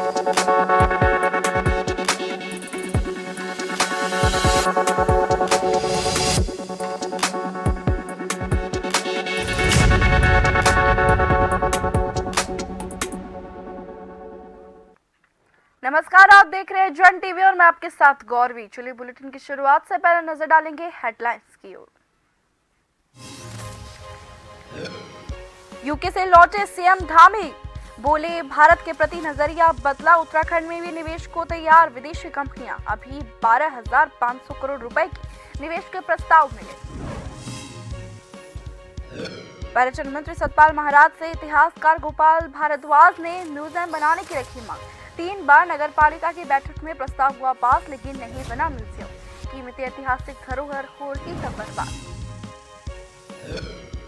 नमस्कार, आप देख रहे हैं जन टीवी और मैं आपके साथ गौरवी। चलिए बुलेटिन की शुरुआत से पहले नजर डालेंगे हेडलाइंस की ओर। यूके से लौटे सीएम धामी बोले, भारत के प्रति नजरिया बदला, उत्तराखंड में भी निवेश को तैयार विदेशी कंपनियां, अभी 12,500 करोड़ रुपए की निवेश के प्रस्ताव मिले। पर्यटन मंत्री सतपाल महाराज से इतिहासकार गोपाल भारद्वाज ने म्यूजियम बनाने की रखी मांग। 3 बार नगर पालिका की बैठक में प्रस्ताव हुआ पास, लेकिन नहीं बना म्यूजियम। कीमती ऐतिहासिक धरोहर होगी तब बर्बाद।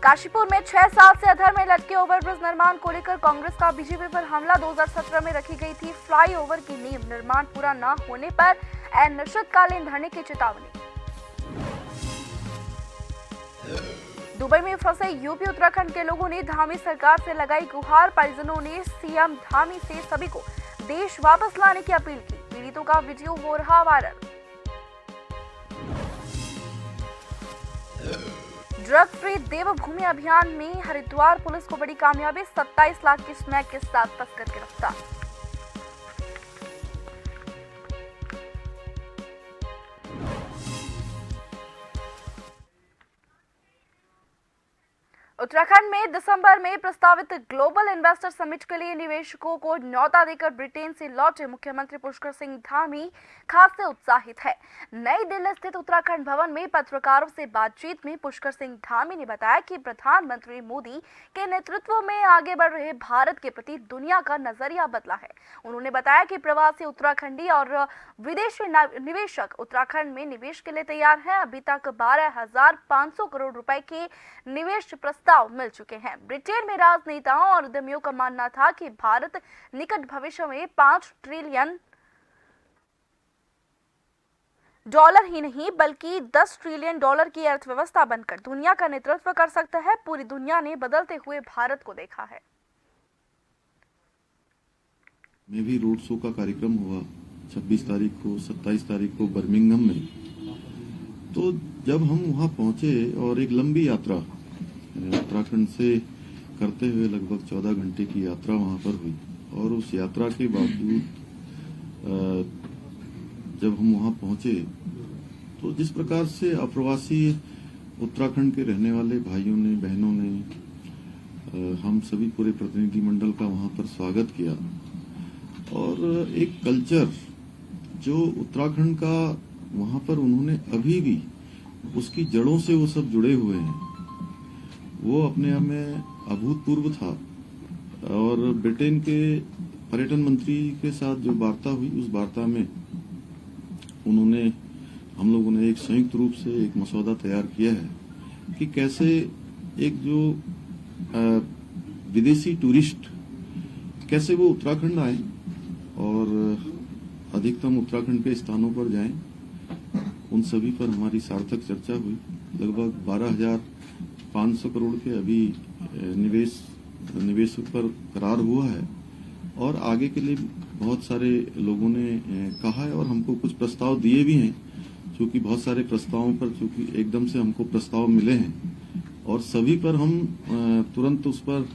काशीपुर में 6 साल से अधर में लटके ओवरब्रिज निर्माण को लेकर कांग्रेस का बीजेपी पर हमला। 2017 में रखी गई थी फ्लाईओवर की नींव, निर्माण पूरा न होने पर अनिश्चितकालीन धरने की चेतावनी। दुबई में फंसे यूपी उत्तराखंड के लोगों ने धामी सरकार से लगाई गुहार। परिजनों ने सीएम धामी से सभी को देश वापस लाने की अपील की। पीड़ितों का वीडियो हो रहा वायरल। ड्रग फ्री देवभूमि अभियान में हरिद्वार पुलिस को बड़ी कामयाबी, 27 लाख की स्मैक के साथ तस्कर गिरफ्तार। उत्तराखंड में दिसंबर में प्रस्तावित ग्लोबल इन्वेस्टर समिट के लिए निवेशकों को न्योता देकर ब्रिटेन से लौटे मुख्यमंत्री पुष्कर सिंह धामी खासे उत्साहित है। नई दिल्ली स्थित उत्तराखंड भवन में पत्रकारों से बातचीत में पुष्कर सिंह धामी ने बताया कि प्रधानमंत्री मोदी के नेतृत्व में आगे बढ़ रहे भारत के प्रति दुनिया का नजरिया बदला है। उन्होंने बताया कि प्रवासी उत्तराखंडी और विदेशी निवेशक उत्तराखंड में निवेश के लिए तैयार हैं। अभी तक 12,500 करोड़ रुपए के निवेश प्रस्ताव मिल चुके हैं। ब्रिटेन में राजनेताओं और उद्यमियों का मानना था कि भारत निकट भविष्य में $5 ट्रिलियन ही नहीं बल्कि $10 ट्रिलियन की अर्थव्यवस्था बनकर दुनिया का नेतृत्व कर सकता है। पूरी दुनिया ने बदलते हुए भारत को देखा है। में भी रोड शो का कार्यक्रम हुआ 26 तारीख को, 27 तारीख को बर्मिंघम में। तो जब हम वहां पहुंचे और एक लंबी यात्रा उत्तराखंड से करते हुए लगभग 14 घंटे की यात्रा वहां पर हुई, और उस यात्रा के बावजूद जब हम वहां पहुंचे तो जिस प्रकार से अप्रवासी उत्तराखंड के रहने वाले भाइयों ने, बहनों ने, हम सभी पूरे प्रतिनिधि मंडल का वहां पर स्वागत किया, और एक कल्चर जो उत्तराखंड का वहां पर उन्होंने अभी भी उसकी जड़ों से वो सब जुड़े हुए हैं, वो अपने आप में अभूतपूर्व था। और ब्रिटेन के पर्यटन मंत्री के साथ जो वार्ता हुई, उस वार्ता में हम लोगों ने एक संयुक्त रूप से एक मसौदा तैयार किया है कि कैसे एक जो विदेशी टूरिस्ट कैसे वो उत्तराखंड आए और अधिकतम उत्तराखंड के स्थानों पर जाएं। उन सभी पर हमारी सार्थक चर्चा हुई। लगभग 12,500 करोड़ के अभी निवेश पर करार हुआ है, और आगे के लिए बहुत सारे लोगों ने कहा है और हमको कुछ प्रस्ताव दिए भी हैं। क्योंकि बहुत सारे प्रस्तावों पर चूंकि एकदम से हमको प्रस्ताव मिले हैं और सभी पर हम तुरंत उस पर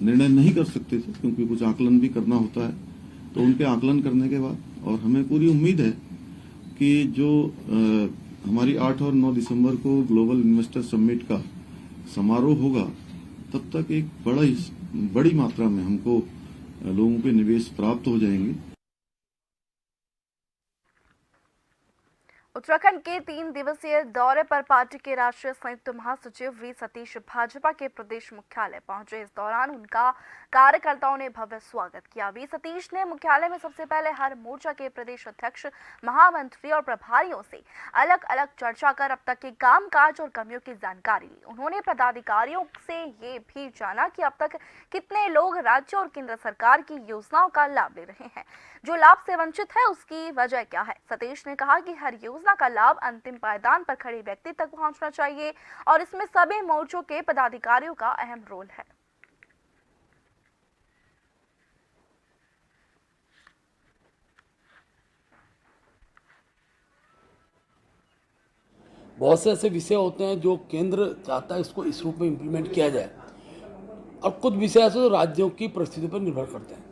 निर्णय नहीं कर सकते थे, क्योंकि कुछ आकलन भी करना होता है। तो उनके आकलन करने के बाद और हमें पूरी उम्मीद है कि जो हमारी 8 और 9 दिसंबर को ग्लोबल इन्वेस्टर समिट का समारोह होगा, तब तक एक बड़ी मात्रा में हमको लोगों के निवेश प्राप्त हो जाएंगे। उत्तराखंड के 3 दिवसीय दौरे पर पार्टी के राष्ट्रीय संयुक्त महासचिव वी सतीश भाजपा के प्रदेश मुख्यालय पहुंचे। इस दौरान उनका कार्यकर्ताओं ने भव्य स्वागत किया। वी सतीश ने मुख्यालय में सबसे पहले हर मोर्चा के प्रदेश अध्यक्ष, महामंत्री और प्रभारियों से अलग अलग चर्चा कर अब तक के कामकाज और कमियों की जानकारी ली। उन्होंने पदाधिकारियों से ये भी जाना कि अब तक कितने लोग राज्य और केंद्र सरकार की योजनाओं का लाभ ले रहे हैं, जो लाभ से वंचित है उसकी वजह क्या है। सतीश ने कहा कि हर योजना का लाभ अंतिम पायदान पर खड़े व्यक्ति तक पहुंचना चाहिए और इसमें सभी मोर्चों के पदाधिकारियों का अहम रोल है। बहुत से ऐसे विषय होते हैं जो केंद्र चाहता है इसको इस रूप में इम्प्लीमेंट किया जाए, और कुछ विषय ऐसे जो राज्यों की परिस्थिति पर निर्भर करते हैं।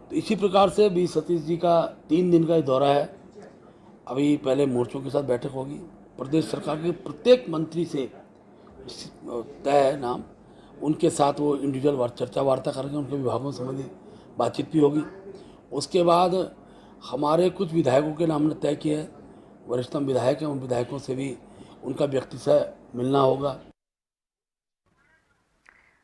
तो इसी प्रकार से अभी सतीश जी का 3 दिन का ये दौरा है। अभी पहले मोर्चों के साथ बैठक होगी, प्रदेश सरकार के प्रत्येक मंत्री से तय है नाम, उनके साथ वो इंडिविजुअल चर्चा वार्ता करेंगे, उनके विभागों संबंधी बातचीत भी होगी। उसके बाद हमारे कुछ विधायकों के नाम ने तय किए हैं, वरिष्ठतम विधायक हैं, उन विधायकों से भी उनका व्यक्ति से मिलना होगा।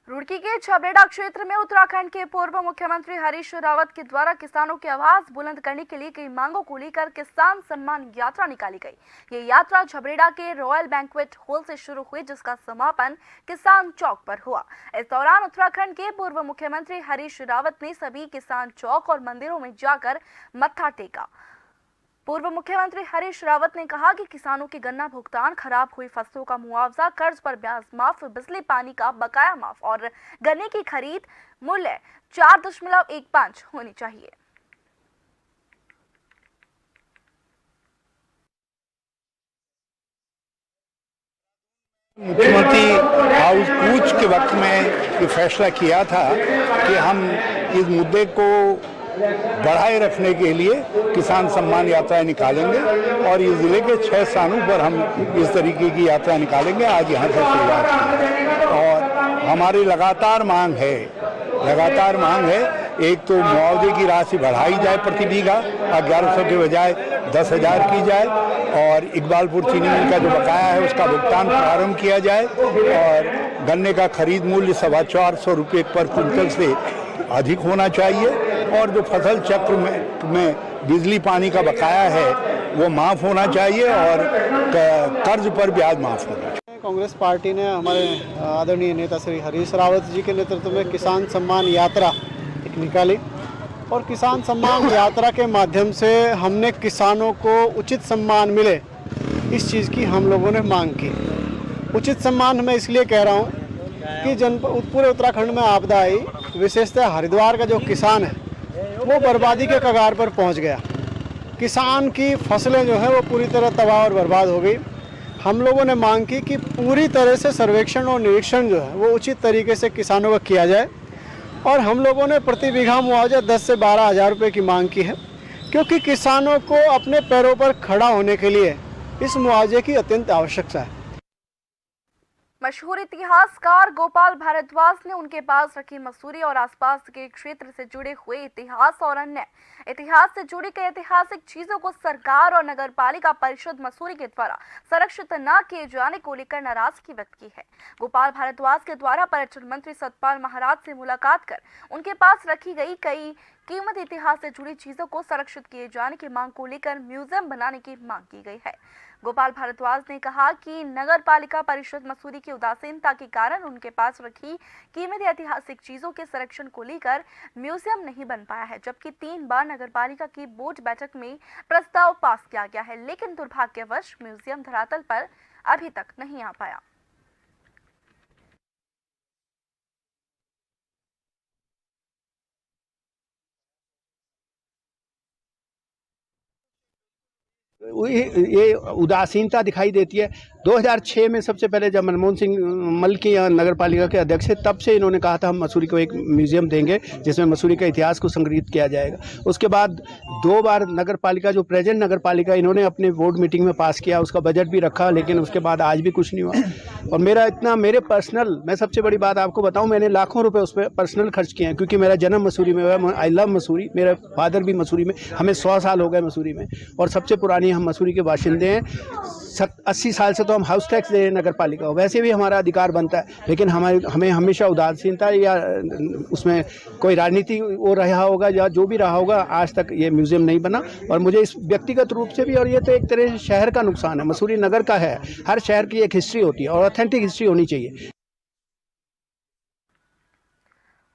रुड़की के छबरेड़ा क्षेत्र में उत्तराखंड के पूर्व मुख्यमंत्री हरीश रावत के द्वारा किसानों की आवाज बुलंद करने के लिए कई मांगों को लेकर किसान सम्मान यात्रा निकाली गई। ये यात्रा छबरेड़ा के रॉयल बैंक्वेट हॉल से शुरू हुई, जिसका समापन किसान चौक पर हुआ। इस दौरान उत्तराखंड के पूर्व मुख्यमंत्री हरीश रावत ने सभी किसान चौक और मंदिरों में जाकर मत्था टेका। पूर्व मुख्यमंत्री हरीश रावत ने कहा कि किसानों के गन्ना भुगतान, खराब हुई फसलों का मुआवजा, कर्ज पर ब्याज माफ, बिजली पानी का बकाया माफ और गन्ने की खरीद मूल्य 4.15 होनी चाहिए। मुख्यमंत्री हाउस कूच के वक्त में ये फैसला किया था कि हम इस मुद्दे को बढ़ाए रखने के लिए किसान सम्मान यात्राएं निकालेंगे और इस जिले के 6 स्थानों पर हम इस तरीके की यात्रा निकालेंगे। आज यहाँ से शुरुआत की और हमारी लगातार मांग है एक तो मुआवजे की राशि बढ़ाई जाए, प्रति बीघा 1100 के बजाय 10,000 की जाए, और इकबालपुर चीनी मिल का जो बकाया है उसका भुगतान प्रारंभ किया जाए, और गन्ने का खरीद मूल्य 425 रुपये पर क्विंटल से अधिक होना चाहिए, और जो फसल चक्र में बिजली पानी का बकाया है वो माफ़ होना चाहिए, और कर्ज पर ब्याज माफ़ होना चाहिए। कांग्रेस पार्टी ने हमारे आदरणीय नेता श्री हरीश रावत जी के नेतृत्व में किसान सम्मान यात्रा एक निकाली, और किसान सम्मान यात्रा के माध्यम से हमने किसानों को उचित सम्मान मिले, इस चीज़ की हम लोगों ने मांग की। उचित सम्मान मैं इसलिए कह रहा हूँ कि पूरे उत्तराखंड में आपदा आई, विशेषतः हरिद्वार का जो किसान है वो बर्बादी के कगार पर पहुंच गया। किसान की फसलें जो है वो पूरी तरह तबाह और बर्बाद हो गई। हम लोगों ने मांग की कि पूरी तरह से सर्वेक्षण और निरीक्षण जो है वो उचित तरीके से किसानों का किया जाए, और हम लोगों ने प्रति बीघा मुआवजा 10 से 12 हज़ार रुपये की मांग की है, क्योंकि किसानों को अपने पैरों पर खड़ा होने के लिए इस मुआवजे की अत्यंत आवश्यकता है। मशहूर इतिहासकार गोपाल भारद्वाज ने उनके पास रखी मसूरी और आसपास के क्षेत्र से जुड़े हुए इतिहास और अन्य इतिहास से जुड़ी कई ऐतिहासिक चीजों को सरकार और नगर पालिका परिषद मसूरी के द्वारा संरक्षित न किए जाने को लेकर नाराजगी व्यक्त की है। गोपाल भारद्वाज के द्वारा पर्यटन मंत्री सतपाल महाराज से मुलाकात कर उनके पास रखी गई कई कीमती इतिहास से जुड़ी चीजों को संरक्षित किए जाने की मांग को लेकर म्यूजियम बनाने की मांग की गई है। गोपाल भारद्वाज ने कहा कि नगर पालिका परिषद मसूरी की उदासीनता के कारण उनके पास रखी कीमती ऐतिहासिक चीजों के संरक्षण को लेकर म्यूजियम नहीं बन पाया है, जबकि 3 बार नगर पालिका की बोर्ड बैठक में प्रस्ताव पास किया गया है, लेकिन दुर्भाग्यवश म्यूजियम धरातल पर अभी तक नहीं आ पाया। ये उदासीनता दिखाई देती है। 2006 में सबसे पहले जब मनमोहन सिंह मल के यहाँ नगर पालिका के अध्यक्ष थे, तब से इन्होंने कहा था हम मसूरी को एक म्यूजियम देंगे जिसमें मसूरी का इतिहास को संग्रहित किया जाएगा। उसके बाद 2 बार नगर पालिका जो प्रेजेंट नगर पालिका इन्होंने अपने बोर्ड मीटिंग में पास किया, उसका बजट भी रखा, लेकिन उसके बाद आज भी कुछ नहीं हुआ। और मेरे पर्सनल, मैं सबसे बड़ी बात आपको बताऊँ, मैंने लाखों रुपये उस पर पर्सनल खर्च किए हैं, क्योंकि मेरा जन्म मसूरी में हुआ। आई लव मसूरी, मेरा फादर भी मसूरी में, हमें 100 साल हो गए मसूरी में, और सबसे पुरानी हम मसूरी के बाशिंदे हैं। 80 साल से तो हम हाउस टैक्स दे रहे हैं नगर पालिका को, वैसे भी हमारा अधिकार बनता है, लेकिन हमें हमेशा उदासीनता या उसमें कोई राजनीति वो रहा होगा या जो भी रहा होगा, आज तक ये म्यूजियम नहीं बना। और मुझे इस व्यक्तिगत रूप से भी, और ये तो एक तरह से शहर का नुकसान है, मसूरी नगर का है, हर शहर की एक हिस्ट्री होती है और ऑथेंटिक हिस्ट्री होनी चाहिए।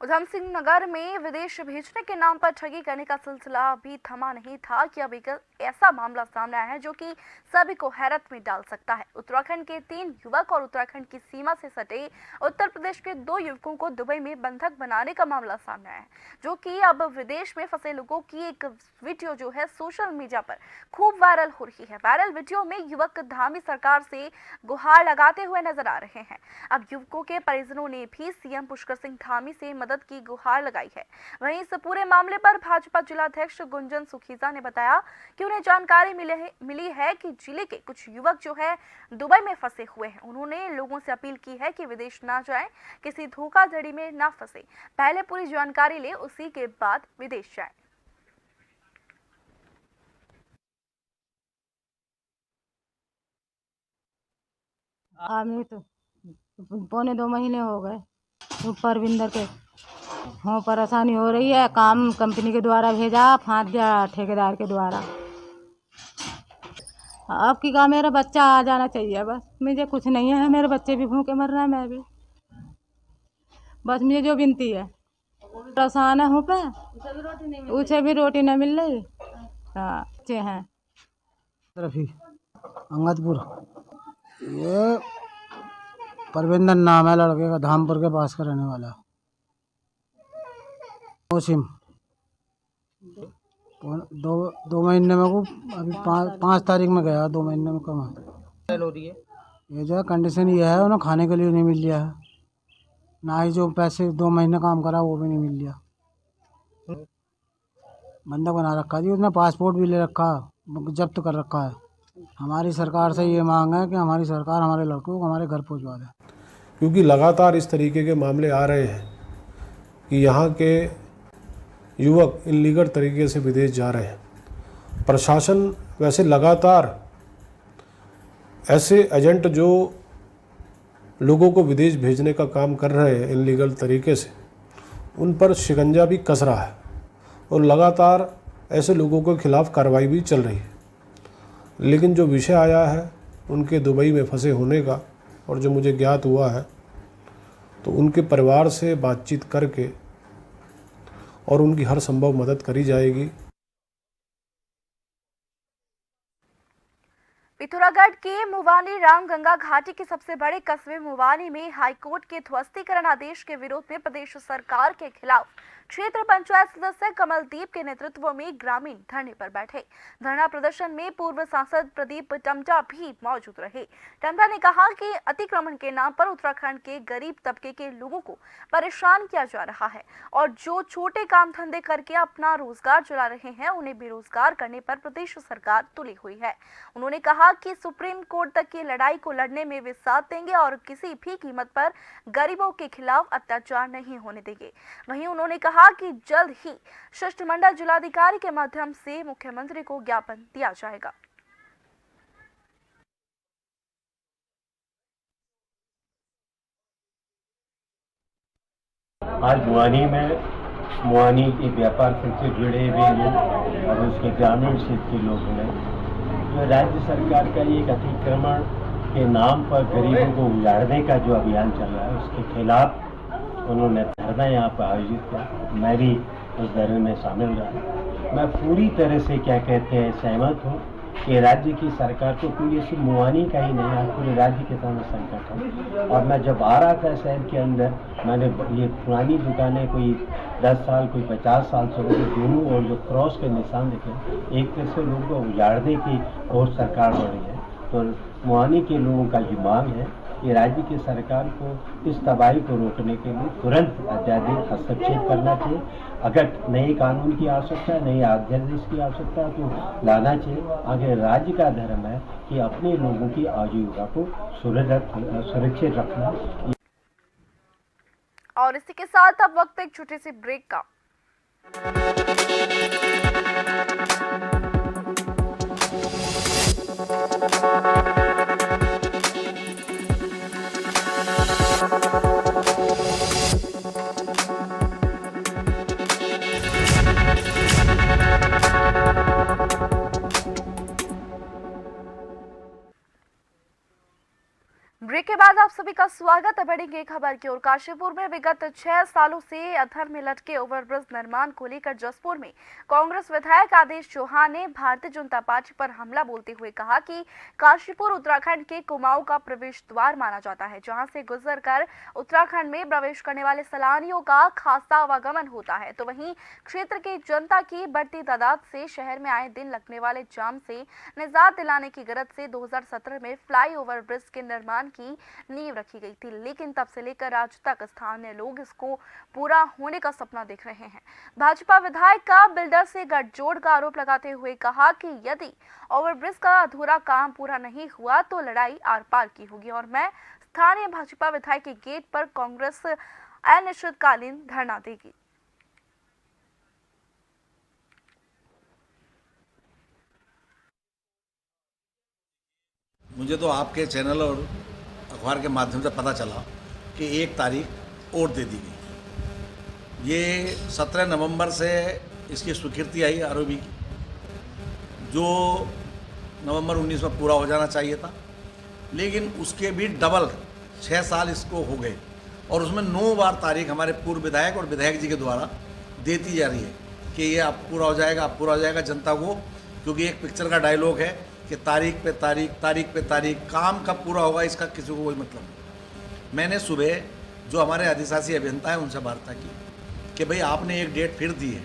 उधम सिंह नगर में विदेश भेजने के नाम पर ठगी करने का सिलसिला अभी थमा नहीं था कि अब एक ऐसा मामला सामने आया है जो कि सभी को हैरत में डाल सकता है। उत्तराखंड के 3 युवक और उत्तराखंड की सीमा से सटे उत्तर प्रदेश के 2 युवकों को दुबई में बंधक बनाने का मामला सामने आया है, जो कि अब विदेश में फंसे लोगों की एक वीडियो जो है सोशल मीडिया पर खूब वायरल हो रही है। वायरल वीडियो में युवक धामी सरकार से गुहार लगाते हुए नजर आ रहे हैं। अब युवकों के परिजनों ने भी सीएम पुष्कर सिंह धामी से मदद की गुहार लगाई है। वहीं इस पूरे मामले पर भाजपा जिलाध्यक्ष गुंजन सुखीजा ने बताया कि उन्हें जानकारी मिली है कि जिले के कुछ युवक जो है दुबई में फंसे हुए हैं। उन्होंने लोगों से अपील की है कि विदेश ना जाएं, किसी धोखाधड़ी में ना फंसे, पहले पूरी जानकारी ले उसी के बाद विदेश जाएं। आदमी तो 1.25 महीने हो गए परविंदर के। हाँ, परेशानी हो रही है। काम कंपनी के द्वारा भेजा, फांस गया ठेकेदार के द्वारा। अब की कहा मेरा बच्चा आ जाना चाहिए, बस मुझे कुछ नहीं है। मेरे बच्चे भी भूखे मर रहे हैं, मैं भी। बस मुझे जो विनती है, परेशान हूँ पे, उसे भी रोटी नहीं मिल रही। हाँ, बच्चे हैं रफी अंगदपुर। ये परविंदर नाम है लड़के का, धामपुर के पास का रहने वाला। मौसम 2 महीने में को अभी 5 तारीख में गया, 2 महीने में कम है। ये जो है कंडीशन ये है, उन्हें खाने के लिए नहीं मिल लिया है, ना ही जो पैसे 2 महीने काम करा वो भी नहीं मिल लिया। बंधक बना रखा जी उसने, पासपोर्ट भी ले रखा, जब्त कर रखा है। हमारी सरकार से ये मांग है कि हमारी सरकार हमारे लड़कों को हमारे घर पहुंचवा दे, क्योंकि लगातार इस तरीके के मामले आ रहे हैं कि यहाँ के युवक इनलीगल तरीके से विदेश जा रहे हैं। प्रशासन वैसे लगातार ऐसे एजेंट जो लोगों को विदेश भेजने का काम कर रहे हैं इनलीगल तरीके से, उन पर शिकंजा भी कस रहा है और लगातार ऐसे लोगों के खिलाफ कार्रवाई भी चल रही है। लेकिन जो विषय आया है उनके दुबई में फंसे होने का, और जो मुझे ज्ञात हुआ है, तो उनके परिवार से बातचीत करके और उनकी हर संभव मदद करी जाएगी। पिथौरागढ़ के मुवानी रामगंगा घाटी के सबसे बड़े कस्बे मुवानी में हाईकोर्ट के ध्वस्तीकरण आदेश के विरोध में प्रदेश सरकार के खिलाफ क्षेत्र पंचायत सदस्य कमलदीप के नेतृत्व में ग्रामीण धरने पर बैठे। धरना प्रदर्शन में पूर्व सांसद प्रदीप टमटा भी मौजूद रहे। टमटा ने कहा कि अतिक्रमण के नाम पर उत्तराखंड के गरीब तबके के लोगों को परेशान किया जा रहा है और जो छोटे काम धंधे करके अपना रोजगार चला रहे हैं उन्हें बेरोजगार करने पर प्रदेश सरकार तुली हुई है। उन्होंने कहा कि सुप्रीम कोर्ट तक की लड़ाई को लड़ने में वे साथ देंगे और किसी भी कीमत पर गरीबों के खिलाफ अत्याचार नहीं होने देंगे। वहीं उन्होंने कहा कि जल्द ही शिष्टमंडल जिलाधिकारी के माध्यम से मुख्यमंत्री को ज्ञापन दिया जाएगा। आज मुआनी के व्यापार से जुड़े हुए लोग और उसके ग्रामीण क्षेत्र के लोगों ने जो राज्य सरकार का एक अतिक्रमण के नाम पर गरीबों को उजाड़ने का जो अभियान चल रहा है उसके खिलाफ उन्होंने धरना यहाँ पर आयोजित किया। मैं भी उस धरने में शामिल रहा। मैं पूरी तरह से सहमत हूँ कि राज्य की सरकार को कोई ऐसी मुआनी का ही नहीं है, पूरे राज्य के सामने संकट है। और मैं जब आ रहा था शहर के अंदर, मैंने ये पुरानी दुकानें कोई 10 साल कोई 50 साल से दोनों और जो क्रॉस के निशान देखे, एक तरह से लोगों को उजाड़ने की और सरकार बढ़ रही है। तो मुआनी के लोगों का ये मांग है कि राज्य की सरकार को इस तबाही को रोकने के लिए तुरंत अत्याधिक हस्तक्षेप करना चाहिए। अगर नए कानून की आवश्यकता है, नए अध्यादेश की आवश्यकता है तो लाना चाहिए। आगे राज्य का धर्म है कि अपने लोगों की आजीविका को सुरक्षित रखना। और इसी के साथ अब वक्त एक छोटे से ब्रेक का। ब्रेक के बाद आप सभी का स्वागत है। बढ़ेंगे खबर की ओर। काशीपुर में विगत 6 सालों से अधर में लटके ओवरब्रिज निर्माण को लेकर जसपुर में कांग्रेस विधायक आदेश चौहान ने भारतीय जनता पार्टी पर हमला बोलते हुए कहा कि काशीपुर उत्तराखंड के कुमाऊं का प्रवेश द्वार माना जाता है, जहां से गुजरकर उत्तराखंड में प्रवेश करने वाले सैलानियों का खासा आवागमन होता है। तो वहीं क्षेत्र की जनता की बढ़ती तादाद से शहर में आए दिन लगने वाले जाम से निजात दिलाने की गरज से 2017 में फ्लाईओवर ब्रिज के निर्माण की नींव रखी गई थी, लेकिन तब से लेकर आज तक स्थानीय लोग इसको पूरा होने का सपना देख रहे हैं। भाजपा विधायक का बिल्डर से गठजोड़ का आरोप लगाते हुए कहा कि यदि ओवरब्रिज का अधूरा काम पूरा नहीं हुआ तो लड़ाई आर पार की होगी और मैं स्थानीय भाजपा विधायक के गेट पर कांग्रेस अनिश्चितकालीन धरना देगी। मुझे तो आपके चैनल और अखबार के माध्यम से पता चला कि 1 तारीख और दे दी गई। ये 17 नवंबर से इसकी स्वीकृति आई आरओबी की, जो नवंबर 19 में पूरा हो जाना चाहिए था, लेकिन उसके भी डबल 6 साल इसको हो गए और उसमें 9 बार तारीख हमारे पूर्व विधायक और विधायक जी के द्वारा देती जा रही है कि ये अब पूरा हो जाएगा, अब पूरा हो जाएगा जनता को। क्योंकि एक पिक्चर का डायलॉग है कि तारीख पे तारीख, तारीख पे तारीख, काम कब पूरा होगा इसका किसी को कोई मतलब नहीं। मैंने सुबह जो हमारे अधिशासी अभियंता है उनसे वार्ता की कि भाई आपने एक डेट फिर दी है,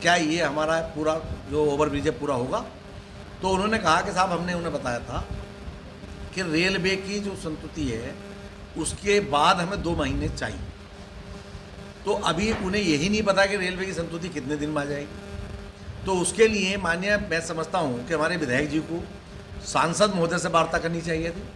क्या ये हमारा पूरा जो ओवरब्रिज है पूरा होगा? तो उन्होंने कहा कि साहब हमने उन्हें बताया था कि रेलवे की जो संतुति है उसके बाद हमें 2 महीने चाहिए। तो अभी उन्हें यही नहीं पता कि रेलवे की संतुति कितने दिन में आ जाएगी। तो उसके लिए माननीय मैं समझता हूँ कि हमारे विधायक जी को सांसद महोदय से वार्ता करनी चाहिए थी।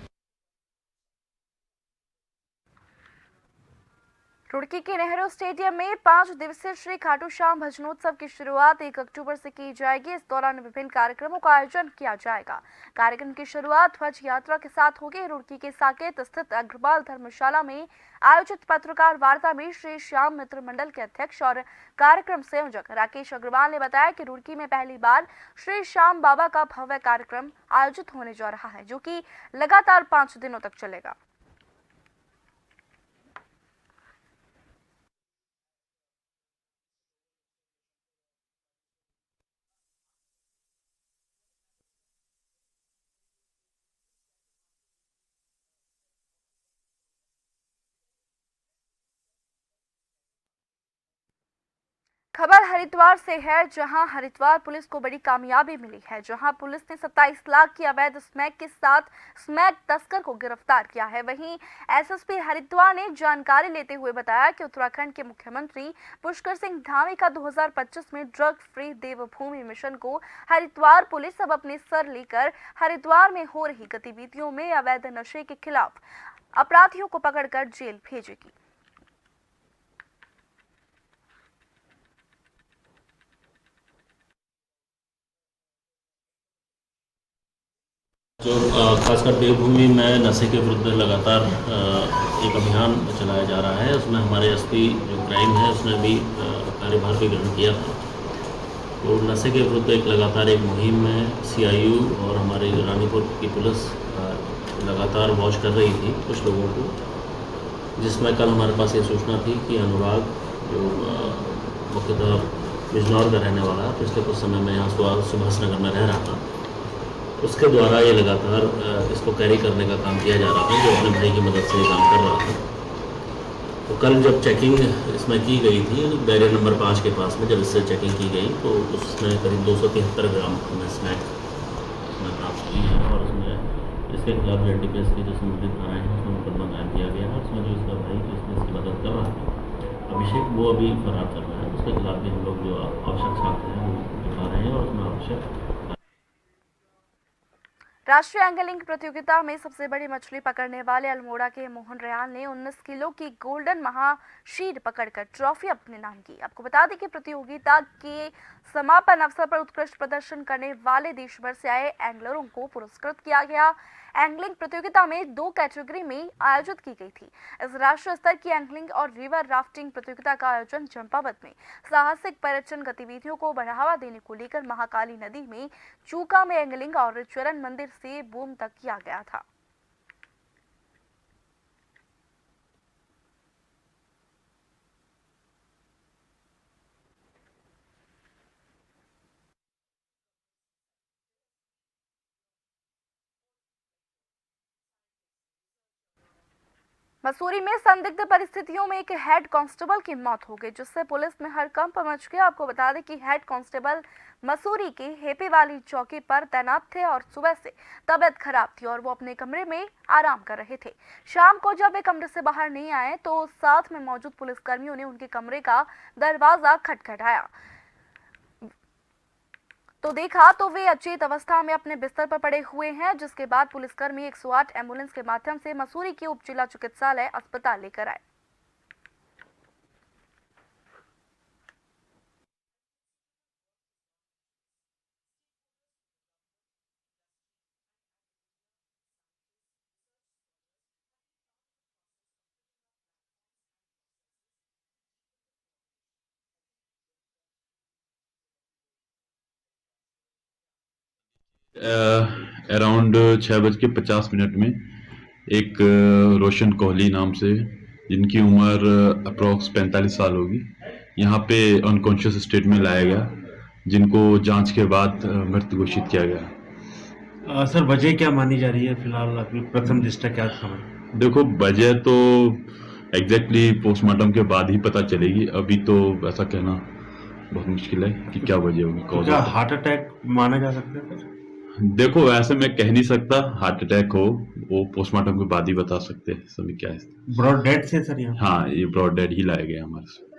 रुड़की के नेहरू स्टेडियम में 5 दिवसीय श्री खाटू श्याम भजनोत्सव की शुरुआत 1 अक्टूबर से की जाएगी। इस दौरान विभिन्न कार्यक्रमों का आयोजन किया जाएगा। कार्यक्रम की शुरुआत ध्वज यात्रा के साथ होगी। रुड़की के साकेत स्थित अग्रवाल धर्मशाला में आयोजित पत्रकार वार्ता में श्री श्याम मित्र मंडल के अध्यक्ष और कार्यक्रम संयोजक राकेश अग्रवाल ने बताया कि रुड़की में पहली बार श्री श्याम बाबा का भव्य कार्यक्रम आयोजित होने जा रहा है, जो कि लगातार 5 दिनों तक चलेगा। खबर हरिद्वार से है, जहां हरिद्वार पुलिस को बड़ी कामयाबी मिली है, जहां पुलिस ने 27 लाख की अवैध स्मैक के साथ स्मैक तस्कर को गिरफ्तार किया है। वहीं एसएसपी हरिद्वार ने जानकारी लेते हुए बताया कि उत्तराखंड के मुख्यमंत्री पुष्कर सिंह धामी का 2025 में ड्रग फ्री देवभूमि मिशन को हरिद्वार पुलिस अब अपने सर लेकर हरिद्वार में हो रही गतिविधियों में अवैध नशे के खिलाफ अपराधियों को पकड़कर जेल भेजेगी। जो खासकर देवभूमि में नशे के विरुद्ध लगातार एक अभियान चलाया जा रहा है, उसमें हमारे एसपी जो क्राइम है उसने भी कार्यभार भी ग्रहण किया था। तो नशे के विरुद्ध एक लगातार एक मुहिम में सीआईयू और हमारे रानीपुर की पुलिस लगातार वॉच कर रही थी कुछ लोगों को, जिसमें कल हमारे पास ये सूचना थी कि अनुराग जो मुख्यतः बिजनौर का रहने वाला है, पिछले कुछ समय में यहाँ सुभाष नगर में रह रहा था, उसके द्वारा ये लगातार इसको कैरी करने का काम किया जा रहा था, जो अपने भाई की मदद से ये काम कर रहा था। तो कल जब चेकिंग इसमें की गई थी बैरियर नंबर 5 के पास में, जब इससे चेकिंग की गई तो उसमें करीब 273 ग्राम हमें स्मैक उसमें प्राप्त हुई है और उसमें इसके खिलाफ एनडीपीएस की जो संबंधित धाराएँ हैं उसमें मुकदमा दायर किया गया है। उसमें जो इसका भाई जिसने इसकी मदद कर रहा था अभिषेक, वो अभी फरार चल रहा है। उसके खिलाफ भी हम लोग जो आवश्यक साक्ष्य हैं वो दिखा रहे हैं और उसमें आवश्यक राष्ट्रीय एंगलिंग प्रतियोगिता में सबसे बड़ी मछली पकड़ने वाले अल्मोड़ा के मोहन रयाल ने 19 किलो की गोल्डन महाशीर पकड़कर ट्रॉफी अपने नाम की। आपको बता दें कि प्रतियोगिता के समापन अवसर पर उत्कृष्ट प्रदर्शन करने वाले देश भर से आए एंगलरों को पुरस्कृत किया गया। एंगलिंग प्रतियोगिता में 2 कैटेगरी में आयोजित की गई थी। इस राष्ट्रीय स्तर की एंगलिंग और रिवर राफ्टिंग प्रतियोगिता का आयोजन चंपावत में साहसिक पर्यटन गतिविधियों को बढ़ावा देने को लेकर महाकाली नदी में चूका में एंगलिंग और चरण मंदिर से बूम तक किया गया था। मसूरी में संदिग्ध परिस्थितियों में एक हेड कांस्टेबल की मौत हो गई, जिससे पुलिस में हड़कंप मच गया। आपको बता दें कि हेड कांस्टेबल मसूरी के हेपी वाली चौकी पर तैनात थे और सुबह से तबीयत खराब थी और वो अपने कमरे में आराम कर रहे थे। शाम को जब वे कमरे से बाहर नहीं आए तो साथ में मौजूद पुलिसकर्मियों ने उनके कमरे का दरवाजा खटखटाया तो देखा तो वे अचेत अवस्था में अपने बिस्तर पर पड़े हुए हैं, जिसके बाद पुलिसकर्मी 108 एम्बुलेंस के माध्यम से मसूरी के उप जिला चिकित्सालय अस्पताल लेकर आए। अराउंड 6:50 में एक रोशन कोहली नाम से, जिनकी उम्र अप्रॉक्स 45 साल होगी, यहाँ पे अनकॉन्शियस स्टेट में लाया गया, जिनको जांच के बाद मृत घोषित किया गया। सर वजह क्या मानी जा रही है फिलहाल, अभी प्रथम दृष्टया क्या खबर? देखो, वजह तो एग्जैक्टली पोस्टमार्टम के बाद ही पता चलेगी। अभी तो ऐसा कहना बहुत मुश्किल है कि क्या वजह होगी। क्या हार्ट अटैक माना जा सकता है सर? देखो, ऐसे मैं कह नहीं सकता हार्ट अटैक हो, वो पोस्टमार्टम के बाद ही बता सकते हैं सभी क्या है। ब्रॉड डेड से सर यहाँ? हाँ, ये ब्रॉड डेड ही लाया गया हमारे से।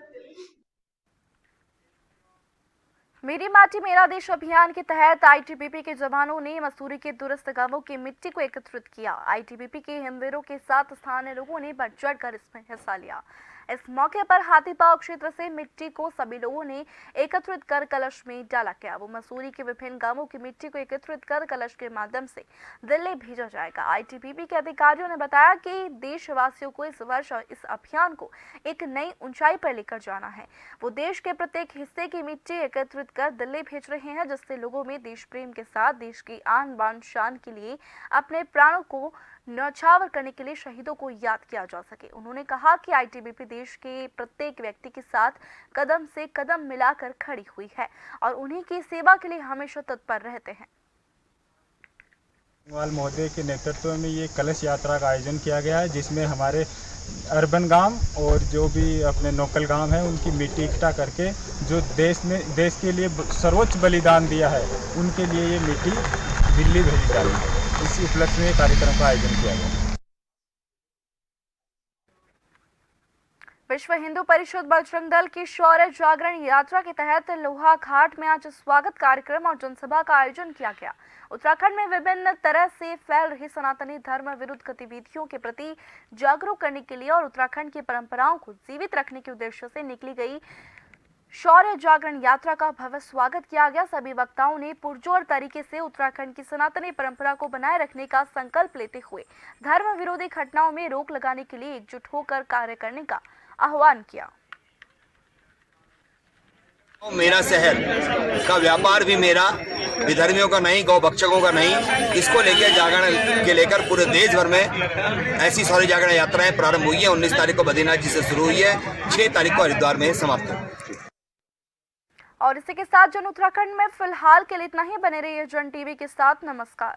मेरी माटी मेरा देश अभियान के तहत आईटीबीपी के जवानों ने मसूरी के दूरस्थ गांवों की मिट्टी को एकत्रित किया। आईटीबीपी के हिमवीरों के साथ स्थानीय लोगों ने बढ़ चढ़कर इसमें हिस्सा लिया। इस मौके पर हाथीपाव क्षेत्र से मिट्टी को सभी लोगों ने एकत्रित कर कलश में डाला गया। वो मसूरी के विभिन्न गांवों की मिट्टी को एकत्रित कर कलश के माध्यम से दिल्ली भेजा जाएगा। आईटीबीपी के अधिकारियों ने बताया कि देशवासियों को इस वर्ष इस अभियान को एक नई ऊंचाई पर लेकर जाना है। वो देश के प्रत्येक हिस्से की मिट्टी एकत्रित कर दिल्ली भेज रहे हैं, जिससे लोगों में देश प्रेम के साथ देश की आन बान शान के लिए अपने प्राणों को न्यौछावर करने के लिए शहीदों को याद किया जा सके। उन्होंने कहा कि आईटीबीपी देश के प्रत्येक व्यक्ति के साथ कदम से कदम मिलाकर खड़ी हुई है और उन्हीं की सेवा के लिए हमेशा तत्पर रहते हैं। महोदय के नेतृत्व में ये कलश यात्रा का आयोजन किया गया है, जिसमें हमारे अर्बन गांव और जो भी अपने लोकल गांव हैं उनकी मिट्टी इकट्ठा करके जो देश के लिए सर्वोच्च बलिदान दिया है, उनके लिए ये मिट्टी दिल्ली भेजी जा रही है। इसी उपलक्ष्य में कार्यक्रम का आयोजन किया गया। विश्व हिंदू परिषद बजरंग दल की शौर्य जागरण यात्रा के तहत लोहा घाट में आज स्वागत कार्यक्रम और जनसभा का आयोजन किया गया। उत्तराखंड में विभिन्न तरह से फैल रही सनातनी धर्म विरुद्ध गतिविधियों के प्रति जागरूक करने के लिए और उत्तराखंड की परंपराओं को जीवित रखने के उद्देश्य से निकली गई शौर्य जागरण यात्रा का भव्य स्वागत किया गया। सभी वक्ताओं ने पुरजोर तरीके से उत्तराखंड की सनातनी परंपरा को बनाए रखने का संकल्प लेते हुए धर्म विरोधी घटनाओं में रोक लगाने के लिए एकजुट होकर कार्य करने का आह्वान किया। मेरा शहर का व्यापार भी मेरा, विधर्मियों का नहीं, गौ भक्षकों का नहीं। इसको लेकर जागरण के लेकर पूरे देश भर में ऐसी शौर्य जागरण यात्राएं प्रारंभ हुई है। 19 तारीख को बद्रीनाथ जी से शुरू हुई है, 6 तारीख को हरिद्वार में समाप्त हुई। और इसी के साथ जन उत्तराखंड में फिलहाल के लिए इतना ही। बने रहिए जन टीवी के साथ। नमस्कार।